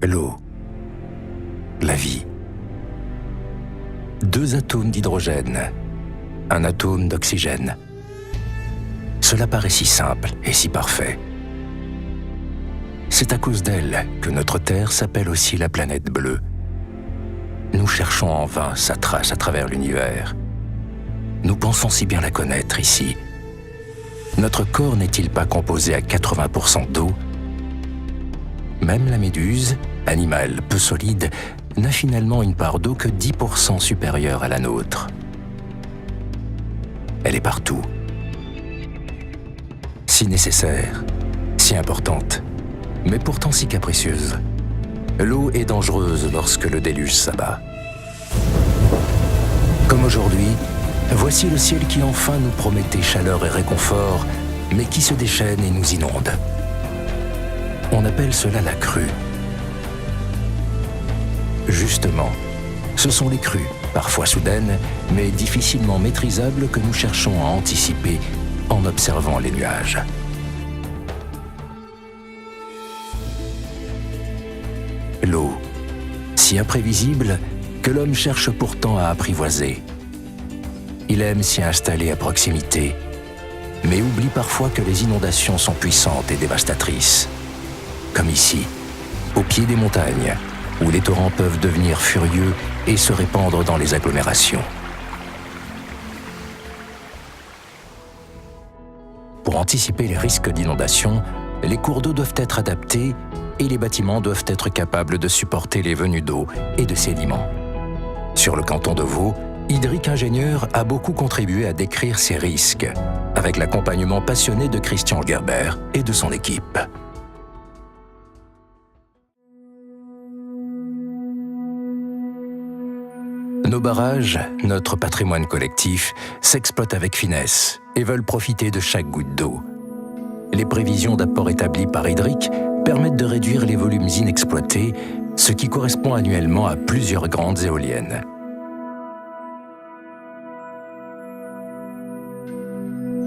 L'eau, la vie. 2 atomes d'hydrogène, un atome d'oxygène. Cela paraît si simple et si parfait. C'est à cause d'elle que notre Terre s'appelle aussi la planète bleue. Nous cherchons en vain sa trace à travers l'univers. Nous pensons si bien la connaître ici. Notre corps n'est-il pas composé à 80% d'eau? Même la méduse, animal peu solide, n'a finalement une part d'eau que 10% supérieure à la nôtre. Elle est partout. Si nécessaire, si importante, mais pourtant si capricieuse. L'eau est dangereuse lorsque le déluge s'abat. Comme aujourd'hui, voici le ciel qui enfin nous promettait chaleur et réconfort, mais qui se déchaîne et nous inonde. On appelle cela la crue. Justement, ce sont les crues, parfois soudaines, mais difficilement maîtrisables, que nous cherchons à anticiper en observant les nuages. L'eau, si imprévisible que l'homme cherche pourtant à apprivoiser. Il aime s'y installer à proximité, mais oublie parfois que les inondations sont puissantes et dévastatrices. Comme ici, au pied des montagnes, où les torrents peuvent devenir furieux et se répandre dans les agglomérations. Pour anticiper les risques d'inondation, les cours d'eau doivent être adaptés et les bâtiments doivent être capables de supporter les venues d'eau et de sédiments. Sur le canton de Vaud, Hydric Ingénieur a beaucoup contribué à décrire ces risques, avec l'accompagnement passionné de Christian Gerber et de son équipe. Nos barrages, notre patrimoine collectif, s'exploitent avec finesse et veulent profiter de chaque goutte d'eau. Les prévisions d'apport établies par Hydric permettent de réduire les volumes inexploités, ce qui correspond annuellement à plusieurs grandes éoliennes.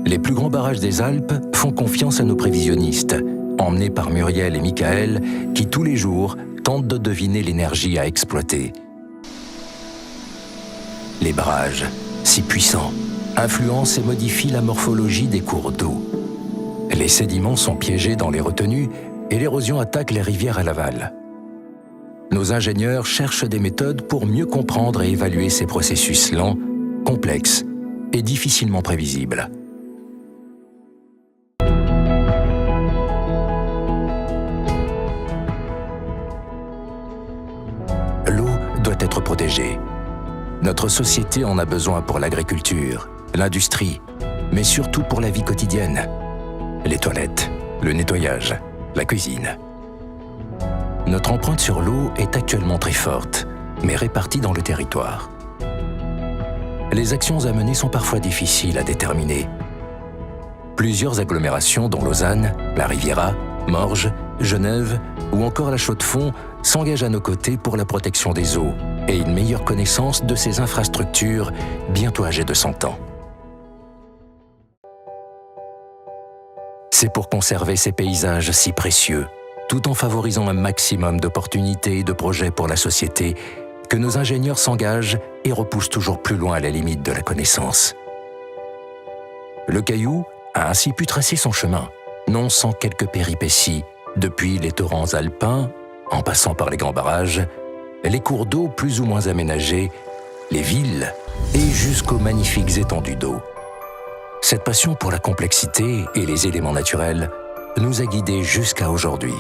Les plus grands barrages des Alpes font confiance à nos prévisionnistes, emmenés par Muriel et Michael, qui tous les jours tentent de deviner l'énergie à exploiter. Les barrages, si puissants, influencent et modifient la morphologie des cours d'eau. Les sédiments sont piégés dans les retenues et l'érosion attaque les rivières à l'aval. Nos ingénieurs cherchent des méthodes pour mieux comprendre et évaluer ces processus lents, complexes et difficilement prévisibles. L'eau doit être protégée. Notre société en a besoin pour l'agriculture, l'industrie, mais surtout pour la vie quotidienne. Les toilettes, le nettoyage, la cuisine. Notre empreinte sur l'eau est actuellement très forte, mais répartie dans le territoire. Les actions à mener sont parfois difficiles à déterminer. Plusieurs agglomérations, dont Lausanne, la Riviera, Morges, Genève ou encore la Chaux-de-Fonds, s'engagent à nos côtés pour la protection des eaux et une meilleure connaissance de ces infrastructures bientôt âgées de 100 ans. C'est pour conserver ces paysages si précieux, tout en favorisant un maximum d'opportunités et de projets pour la société, que nos ingénieurs s'engagent et repoussent toujours plus loin la limite de la connaissance. Le Caillou a ainsi pu tracer son chemin, non sans quelques péripéties, depuis les torrents alpins, en passant par les grands barrages, les cours d'eau plus ou moins aménagés, les villes et jusqu'aux magnifiques étendues d'eau. Cette passion pour la complexité et les éléments naturels nous a guidés jusqu'à aujourd'hui.